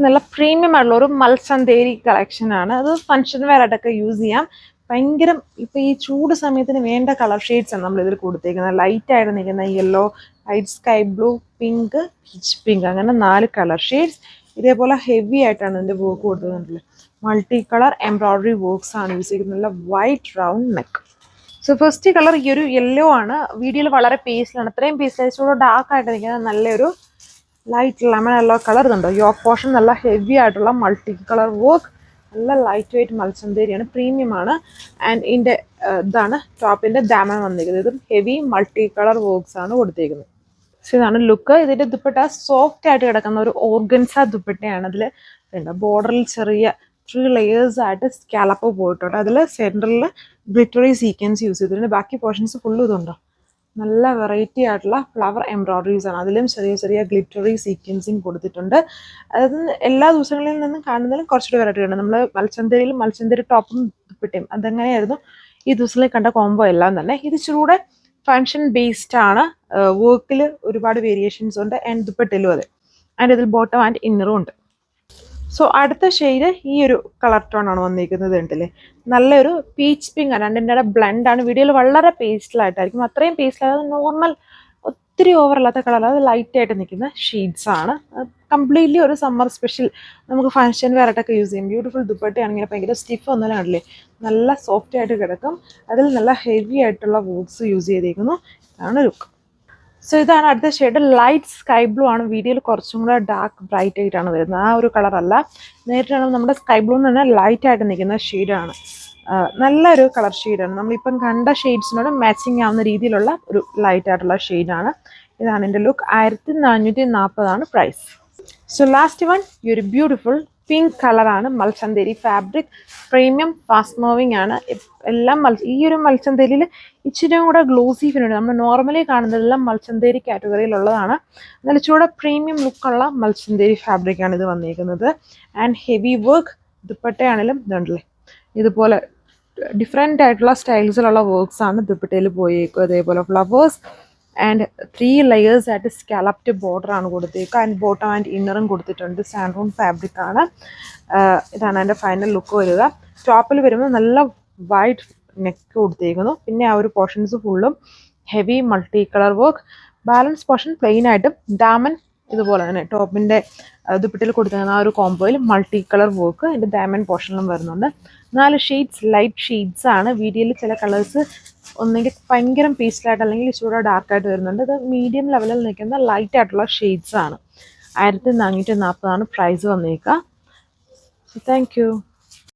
നല്ല പ്രീമിയം ആയിട്ടുള്ള ഒരു മൽസന്തേരി കളക്ഷൻ ആണ്. അത് ഫംഗ്ഷൻ വെയർ ആയിട്ടൊക്കെ യൂസ് ചെയ്യാം. ഭയങ്കര ഇപ്പൊ ഈ ചൂട് സമയത്തിന് വേണ്ട കളർ ഷെയ്ഡ്സ് ആണ് നമ്മൾ ഇതിൽ കൊടുത്തേക്കുന്നത്. ലൈറ്റ് ആയിട്ട് നിൽക്കുന്ന yellow, light sky blue, pink, rich pink, അങ്ങനെ 4 കളർ ഷെയ്ഡ്സ്. ഇതേപോലെ ഹെവി ആയിട്ടാണ് ഇതിന്റെ വർക്ക് കൊടുത്തിട്ടുള്ളത്. മൾട്ടി കളർ എംബ്രോയിഡറി വർക്ക്സ് ആണ് യൂസ് ചെയ്യുന്നത്. White round neck. So first colour ഈ ഒരു യെല്ലോ ആണ്. വീഡിയോയിൽ വളരെ പേസ്റ്റിലാണ്. അത്രയും പേസ്റ്റ് ഡാർക്ക് ആയിട്ട് നിൽക്കുന്നത് നല്ലൊരു ലൈറ്റ് ലെമൺ യെല്ലോ കളർ ഇതുണ്ടോ. യോക്ക് പോർഷൻ നല്ല ഹെവി ആയിട്ടുള്ള മൾട്ടി കളർ വർക്ക്. നല്ല ലൈറ്റ് വെയിറ്റ് മൽസന്തേരിയാണ്, പ്രീമിയം ആണ്. ആൻഡ് ഇതിൻ്റെ ഇതാണ് ടോപ്പിൻ്റെ ദാമൻ വന്നിരിക്കുന്നത്. ഇതും ഹെവി മൾട്ടി കളർ വർക്ക്സ് ആണ് കൊടുത്തേക്കുന്നത്. സോ ഇതാണ് ലുക്ക്. ഇതിൻ്റെ ദുപ്പട്ട സോഫ്റ്റ് ആയിട്ട് കിടക്കുന്ന ഒരു ഓർഗൻസ ദുപ്പട്ടയാണ്. അതിൽ ബോർഡറിൽ ചെറിയ 3 layers ആയിട്ട് സ്കാലപ്പ് പോയിട്ടുണ്ട്. അതിൽ സെൻറ്ററിൽ ഗ്ലിറ്ററി സീക്വൻസ് യൂസ് ചെയ്തിട്ടുണ്ട്. ബാക്കി പോർഷൻസ് ഫുള്ള് ഇതുണ്ടോ. നല്ല വെറൈറ്റി ആയിട്ടുള്ള ഫ്ലവർ എംബ്രോയിഡറീസ് ആണ്. അതിലും ചെറിയ ചെറിയ ഗ്ലിറ്ററി സീക്വൻസിങ് കൊടുത്തിട്ടുണ്ട്. അതായത് എല്ലാ ദിവസങ്ങളിൽ നിന്നും കാണുന്നതിലും കുറച്ചുകൂടി വെറൈറ്റി ഉണ്ട്. നമ്മൾ മൽസന്തേരി ടോപ്പും ദുപ്പട്ടയും അതെങ്ങനെയായിരുന്നു ഈ ദിവസങ്ങളിൽ കണ്ട കോംബോ എല്ലാം തന്നെ. ഇത് ഇച്ചിരൂടെ ഫങ്ഷൻ ബേസ്ഡ് ആണ്. വർക്കിൽ ഒരുപാട് വേരിയേഷൻസ് ഉണ്ട്. ആൻഡ് ദുപ്പട്ടയിലും അതെ. ആൻഡ് ഇതിൽ ബോട്ടം ആൻഡ് ഇന്നറും ഉണ്ട്. സോ അടുത്ത ഷെയ്ഡ് ഈ ഒരു കളർ ടോൺ ആണ് വന്നിരിക്കുന്നത്. ഉണ്ടല്ലേ, നല്ലൊരു പീച്ച് പിങ്ക് ആണ്. രണ്ടിൻ്റെ ബ്ലെൻഡ് ആണ്. വീഡിയോയിൽ വളരെ പേസ്റ്റലായിട്ടായിരിക്കും. അത്രയും പേസ്റ്റലായത് നോർമൽ, ഒത്തിരി ഓവർ അല്ലാത്ത കളർ. അത് ലൈറ്റ് ആയിട്ട് നിൽക്കുന്ന ഷെയ്ഡ്സ് ആണ്. കംപ്ലീറ്റ്ലി ഒരു സമ്മർ സ്പെഷ്യൽ നമുക്ക് ഫങ്ഷൻ വെയർ ആയിട്ടൊക്കെ യൂസ് ചെയ്യും. ബ്യൂട്ടിഫുൾ ദുപ്പട്ടയാണെങ്കിൽ ഭയങ്കര സ്റ്റിഫ് ഒന്നും കണ്ടില്ലേ, നല്ല സോഫ്റ്റ് ആയിട്ട് കിടക്കും. അതിൽ നല്ല ഹെവി ആയിട്ടുള്ള വർക്ക്സ് യൂസ് ചെയ്തേക്കുന്നു. ഇതാണ് ലുക്ക്. സോ ഇതാണ് അടുത്ത ഷെയ്ഡ്. ലൈറ്റ് സ്കൈ ബ്ലൂ ആണ്. വീഡിയോയിൽ കുറച്ചും കൂടെ ഡാർക്ക് ബ്രൈറ്റ് ആയിട്ടാണ് വരുന്നത്. ആ ഒരു കളറല്ല. നേരിട്ടാണ് നമ്മുടെ സ്കൈ ബ്ലൂ എന്ന് പറഞ്ഞാൽ ലൈറ്റ് ആയിട്ട് നിൽക്കുന്ന ഷെയ്ഡാണ്. നല്ലൊരു കളർ ഷെയ്ഡാണ്. നമ്മളിപ്പം കണ്ട ഷെയ്ഡ്സിനോട് മാച്ചിങ് ആവുന്ന രീതിയിലുള്ള ഒരു ലൈറ്റ് ആയിട്ടുള്ള ഷെയ്ഡാണ്. ഇതാണ് എൻ്റെ look. 1440 price. So last one ഈ ഒരു ബ്യൂട്ടിഫുൾ പിങ്ക് കളറാണ്. മൽസന്തേരി ഫാബ്രിക്, പ്രീമിയം, ഫാസ്റ്റ് മൂവിങ് ആണ്. എല്ലാം ഈ ഒരു മൽസന്തേരിയിൽ ഇച്ചിരി കൂടെ ഗ്ലോസി ഫിനുണ്ട്. നമ്മൾ നോർമലി കാണുന്നതെല്ലാം മൽസന്തേരി കാറ്റഗറിയിലുള്ളതാണ്. എന്നാൽ ഇച്ചിരി പ്രീമിയം ലുക്കുള്ള മൽസന്തേരി ഫാബ്രിക്കാണ് ഇത് വന്നിരിക്കുന്നത്. And heavy work. ദുപ്പട്ടയാണെങ്കിലും ഇതുണ്ടല്ലേ, ഇതുപോലെ ഡിഫറെൻ്റ് ആയിട്ടുള്ള സ്റ്റൈൽസിലുള്ള വർക്ക്സ് ആണ് ദുപ്പട്ടയിൽ പോയേക്കും. അതേപോലെ ഫ്ലവേഴ്സ് ആൻഡ് 3 layers ആയിട്ട് സ്കാലപ്ഡ് ബോർഡർ ആണ് കൊടുത്തേക്കുക. ആൻഡ് ബോട്ടം ആൻഡ് ഇന്നറും കൊടുത്തിട്ടുണ്ട്. സാൻഡൂൺ ഫാബ്രിക് ആണ്. ഇതാണ് എൻ്റെ ഫൈനൽ ലുക്ക് വരിക. ടോപ്പിൽ വരുമ്പോൾ നല്ല വൈറ്റ് നെക്ക് കൊടുത്തേക്കുന്നു. പിന്നെ ആ ഒരു പോർഷൻസ് ഫുള്ളും heavy multi colour work. Balance portion plain ആയിട്ടും ഡാമൻ ഇതുപോലെ തന്നെ ടോപ്പിൻ്റെ ദുപ്പട്ടയിൽ കൊടുത്തേക്കുന്ന ആ ഒരു കോംബോയിൽ മൾട്ടി കളർ വർക്ക് അതിൻ്റെ ഡാമൻ പോർഷനിലും വരുന്നുണ്ട്. 4 ഷെയ്ഡ്സ്, ലൈറ്റ് ഷെയ്ഡ്സ് ആണ്. വീഡിയോയിൽ ചില കളേഴ്സ് ഒന്നെങ്കിൽ ഭയങ്കര പേസ്റ്റലായിട്ട് അല്ലെങ്കിൽ ഇച്ചിരി ഡാർക്കായിട്ട് വരുന്നുണ്ട്. ഇത് മീഡിയം ലെവലിൽ നിൽക്കുന്ന ലൈറ്റ് ആയിട്ടുള്ള ഷെയ്ഡ്സ് ആണ്. 1440 പ്രൈസ് വന്നേക്കുക. Thank you.